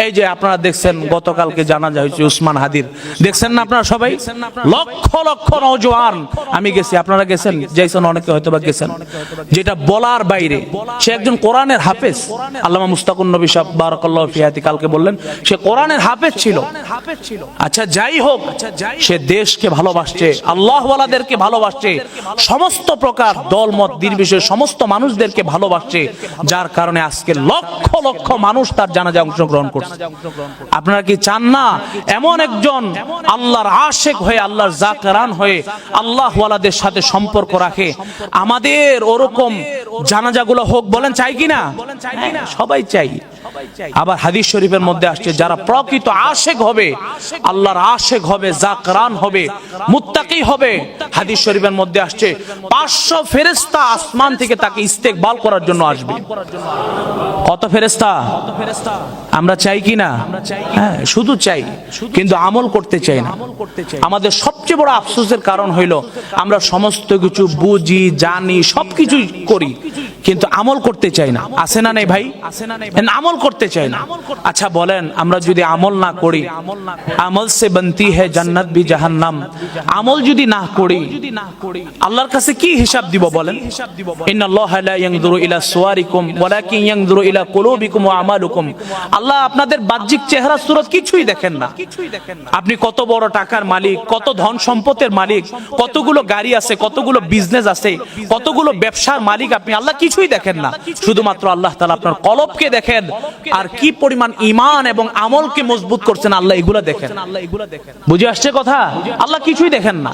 এই যে আপনারা দেখছেন গতকালকে জানাজা হয়েছে উসমান হাদির, দেখছেন না আপনারা সবাই? লক্ষ লক্ষ নওজোয়ান, আমি গেছি, আপনারা গেছেন, যাইছেন অনেকে হয়তো বা গেছেন। যেটা বলার বাইরে, সে একজন কোরআনের হাফেজ। আল্লামা মুস্তাকুন নবী সাহেব বারাকাল্লাহু ফি হায়াতি কালকে বললেন সে কোরআনের হাফেজ ছিল। আচ্ছা যাই হোক, সে দেশকে ভালোবাসছে, আল্লাহওয়ালাদেরকে ভালোবাসছে, সমস্ত প্রকার দলমত নির্বিশেষে সমস্ত মানুষদেরকে ভালোবাসছে, যার কারণে আজকে লক্ষ লক্ষ মানুষ তার জানাজায় অংশগ্রহণ করছে। আপনারা কি চান না এমন একজন আল্লাহর আশিক হয়ে, আল্লাহর জাকেরান হয়ে, আল্লাহওয়ালাদের সাথে সম্পর্ক রাখে, আমাদের ওরকম জানাজাগুলো হোক? বলেন চাই কিনা? সবাই চাই। আবার হাদিস শরীফের মধ্যে আসছে যারা প্রকৃত আশিক হবে, আল্লাহর আশিক হবে, জাকেরান হবে, মুত্তাকি হবে, হাদিস শরীফের মধ্যে আসছে 500 ফেরেশতা আসমান থেকে তাকে ইস্তেকবাল করার জন্য আসবে। কত ফেরেশতা? আমরা চাই কি না? হ্যাঁ, শুধু চাই, কিন্তু আমল করতে চাই না। আমাদের সবচেয়ে বড় আফসোসের কারণ হইল আমরা সমস্ত কিছু বুঝি, জানি, সবকিছুই করি, কিন্তু আমল করতে চাই না। আছে না নাই ভাই? আমল করতে চাই না। আচ্ছা বলেন, আমরা যদি আমল না করি, আমল সে বনতি হ্যায় জান্নাত ভি জাহান্নাম, আমল যদি না করি আল্লাহর কাছে কি হিসাব দিব বলেন? ইন্নাল্লাহা লা ইয়ানজুরু ইলা সুওয়ারিকুম ওয়ালাকিন ইয়ানজুরু ইলা কুলুবিকুম ওয়া আমালুকুম। আল্লাহ আপনাদের বাহ্যিক চেহারা সুরত কিছুই দেখেন না। আপনি কত বড় টাকার মালিক, কত ধন সম্পদের মালিক, কতগুলো গাড়ি আছে, কতগুলো বিজনেস আছে, কতগুলো ব্যবসার মালিক আপনি, আল্লাহ কিছুই দেখেন না। শুধুমাত্র আল্লাহ তাআলা আপনার কলবকে দেখেন, আর কি পরিমাণ ঈমান এবং আমলকে মজবুত করছেন আল্লাহ এগুলা দেখেন। বুঝে আসছে কথা? আল্লাহ কিছুই দেখেন না।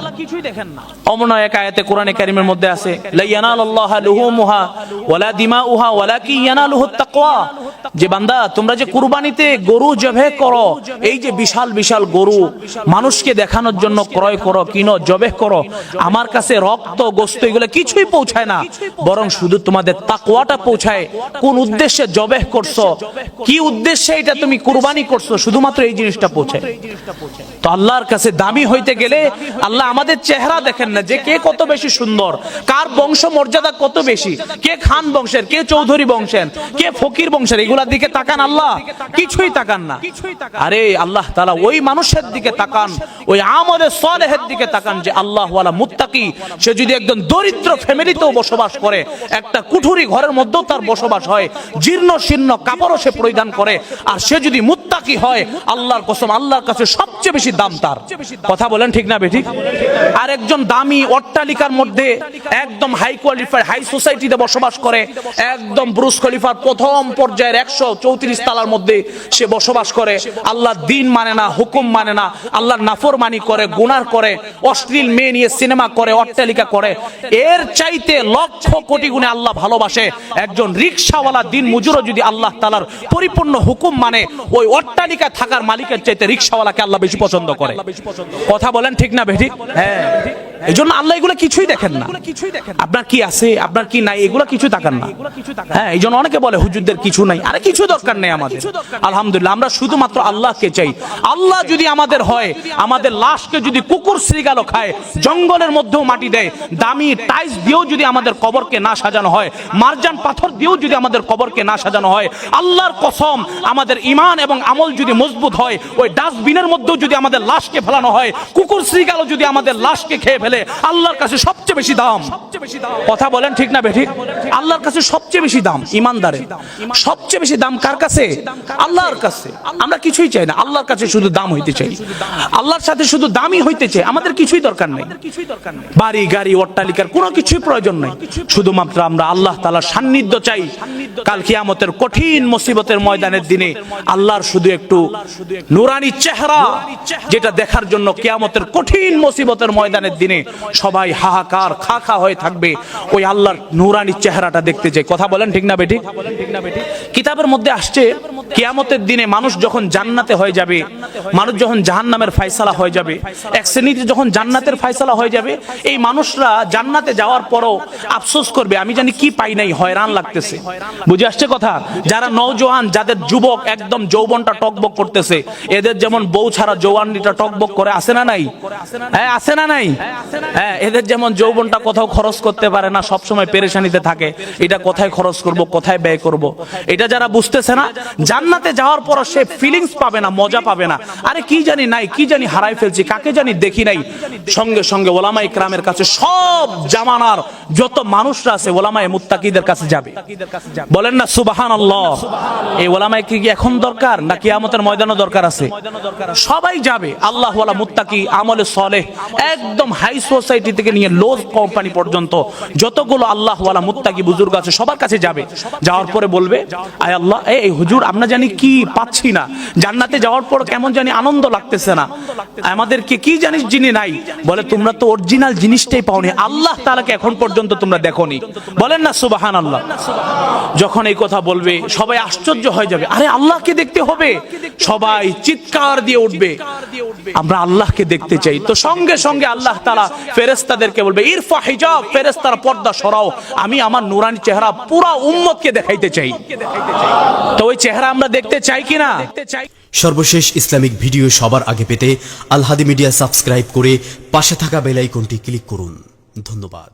অমন এক আয়াতে কোরআনে কারীমের মধ্যে আছে, লা ইয়ানালুল্লাহা লুহুমুহা ওয়ালা দিমাউহা ওয়ালাকিন ইয়ানালুহুত তাকওয়া। যে বান্দা তোমরা যে কুরবানিতে গরু জবাই করো, এই যে বিশাল বিশাল গরু মানুষকে দেখানোর জন্য ক্রয় করো, কিনো, জবাই করো, আমার কাছে রক্ত গোশত এগুলো কিছুই পৌঁছায় না, বরং শুধু তোমাদের তাকওয়াটা পৌঁছায়। কোন উদ্দেশ্যে জবাই করছো, কি উদ্দেশ্যে এটা তুমি কুরবানি করছো, শুধুমাত্র এই জিনিসটা পৌঁছায়। তো আল্লাহর কাছে দামি হইতে গেলে আল্লাহ আমাদের চেহারা দেখেন না, যে কে কত বেশি সুন্দর, কার বংশ মর্যাদা কত বেশি, কে খান বংশের, কে চৌধুরী বংশের, কে ফকির বংশের, এগুলার দিকে তাকান আল্লাহ? কিছুই তাকান না। আরে আল্লাহ তাআলা ওই মানুষের দিকে তাকান, ওই আমলে সালেহের দিকে তাকান যে আল্লাহওয়ালা মুত্তাকি। সে যদি একজন দরিদ্র ফ্যামিলিতেও বসবাস করে, একটা কুঠুরি ঘরের মধ্যেও তার বসবাস হয়, জীর্ণ শীর্ণ কাপড়ও সে পরিধান করে, আর সে যদি মুত্তাকি হয়, আল্লাহর কসম আল্লাহর কাছে সবচেয়ে বেশি দাম তার। কথা বলেন ঠিক না বেঠিক? আর একজন দামি অট্টালিকার মধ্যে একদম হাই কোয়ালিফাইড হাই সোসাইটিতে বসবাস করে, একদম ব্রুজ খলিফার প্রথম পর্যায়ের 134 তালার মধ্যে সে বসবাস করে, আল্লাহর দ্বীন মানে না, হুকুম মানে না, আল্লাহর নাফরমানি করে, গুনাহ করে, অশ্লীল মেয়ে নিয়ে সিনেমা করে, অট্টালিকা করে, এর চাইতে লক্ষ কোটি গুণে আল্লাহ ভালোবাসে একজন রিকশাওয়ালা দিন মজুরও যদি আল্লাহ তাআলার পরিপূর্ণ হুকুম মানে, ওই অট্টালিকা থাকার মালিকের চাইতে রিকশাওয়ালাকে আল্লাহ বেশি পছন্দ করে। কথা বলেন ঠিক না বেঠিক? হ্যাঁ, এই জন্য আল্লাহ এগুলো কিছুই দেখেন না। আপনার কি আছে, আপনার কি নাই, এগুলো কিছু তাকান না। হ্যাঁ, এই জন্য অনেকে বলে হুজুরদের কিছু নাই। আরে কিছু দরকার নেই আমাদের, আলহামদুলিল্লাহ আমরা শুধুমাত্র আল্লাহকে চাই। আল্লাহ যদি আমাদের হয়, আমাদের লাশকে যদি কুকুর শ্রীগালো খায়, জঙ্গলের মধ্যেও মাটি দেয়, দামি টাইলস দিয়েও যদি আমাদের কবরকে না সাজানো হয়, মার্জান পাথর দিয়েও যদি আমাদের কবরকে না সাজানো হয়, আল্লাহর কসম আমাদের ঈমান এবং আমল যদি মজবুত হয়, ওই ডাস্টবিনের মধ্যেও যদি আমাদের লাশকে ফেলানো হয়, কুকুর শ্রীগালো যদি আমাদের লাশকে খেয়ে ফেলে, আল্লাহর কাছে সবচেয়ে বেশি দাম। কথা বলেন ঠিক না বেঠিক? আল্লাহর কাছে সবচেয়ে বেশি দাম ইমানদারের। সবচেয়ে বেশি দাম কার কাছে? আল্লাহর কাছে। আমরা কিছুই চাই না, আল্লাহর কাছে শুধু দাম হইতে চাই, আল্লাহর সাথে শুধু দামই হইতে চাই। আমাদের কিছুই দরকার নেই, বাড়ি গাড়ি অট্টালিকার কোনো কিছুই প্রয়োজন নেই। শুধুমাত্র আমরা আল্লাহ তাআলার সান্নিধ্য চাই। কাল কিয়ামতের কঠিন মুসিবতের ময়দানের দিনে আল্লাহর শুধু একটু নুরানি চেহারা, যেটা দেখার জন্য কিয়ামতের কঠিন মুসিবতের ময়দানের দিনে সবাই হাহাকার খা খা হয়ে থাকবে, ওই আল্লাহর নুরানি চেহারাটা দেখতে চাই। কথা বলেন ঠিক না বেঠিক? কিতাবের মধ্যে আসছে কিয়ামতের দিনে মানুষ যখন জান্নাতে হয়ে যাবে, মানুষ যখন জাহান্নামের ফয়সালা হয়ে যাবে, এক শ্রেণীতে যখন জান্নাতের ফয়সালা হয়ে যাবে, এই মানুষরা জান্নাতে যাওয়ার পরও আফসোস করবে, আমি জানি কি পাই নাই, হয়রান লাগতেছে। বুঝে আসছে কথা? যারা নওজোয়ান, যাদের যুবক একদম যৌবনটা টকবক করতেছে, এদের যেমন বউ ছাড়া জওয়ানিটা টকবক করে, আছে না নাই? হ্যাঁ, আছে না নাই? হ্যাঁ, এদের যেমন যৌবনটা কোথাও খরচ করতে পারে না, সব সময় পেরেশানিতে থাকে, এটা কোথায় খরচ করব, কোথায় ব্যয় করব। এটা যারা বুঝতেছে না, জান্নাতে যাওয়ার পর সে ফিলিংস পাবে না, মজা পাবে না। আরে কি জানি নাই, কি জানি হারাই ফেলছি, কাকে জানি দেখি নাই। সঙ্গে সঙ্গে ওলামায়ে কেরামের কাছে, সব জামানার যত মানুষরা আছে ওলামায়ে মুত্তাকিদের কাছে যাবে। বলেন না সুবহানাল্লাহ। এই ওলামায়ে কি এখন দরকার না কিয়ামতের ময়দানে দরকার আছে? সবাই যাবে। আল্লাহ ওয়ালা মুত্তাকি, আমলে সালেহ, একদম হাই সোসাইটি থেকে নিয়ে লো কোম্পানি পর্যন্ত যতগুলো আল্লাহ ওয়ালা মুত্তাকি বুজুর্গ আছে সবার কাছে যাবে। যাওয়ার পরে বলবে, আয় আল্লাহ, এই হুজুর আমরা জানি কি পাচ্ছি না, জান্নাতে যাওয়ার পর কেমন জানি আনন্দ লাগতেছে না, আমাদেরকে কি জানিস যিনি নাই। বলে তোমরা তো অরিজিনাল জিনিসটাই পাওনি, আল্লাহ তাআলাকে এখন পর্যন্ত তোমরা দেখোনি। বলেন না সুবহানাল্লাহ। যখন এই কথা বলবে সবাই আশ্চর্য হয়ে যাবে, আরে আল্লাহকে দেখতে হবে। সবাই চিৎকার দিয়ে উঠবে, আমরা আল্লাহকে দেখতে চাই। তো সঙ্গে সঙ্গে আল্লাহ তাআলা ফেরেশতাদেরকে বলবে, ইরফা হিজাব, ফেরেশতারা পর্দা সরাও, আমি আমার নূরানি চেহারা পুরো উম্মতকে দেখাইতে চাই। তো ওই চেহারা আমরা দেখতে চাই কিনা? সর্বশেষ ইসলামিক ভিডিও সবার আগে পেতে আল হাদি মিডিয়া সাবস্ক্রাইব করে পাশে থাকা বেল আইকনটি ক্লিক করুন। ধন্যবাদ।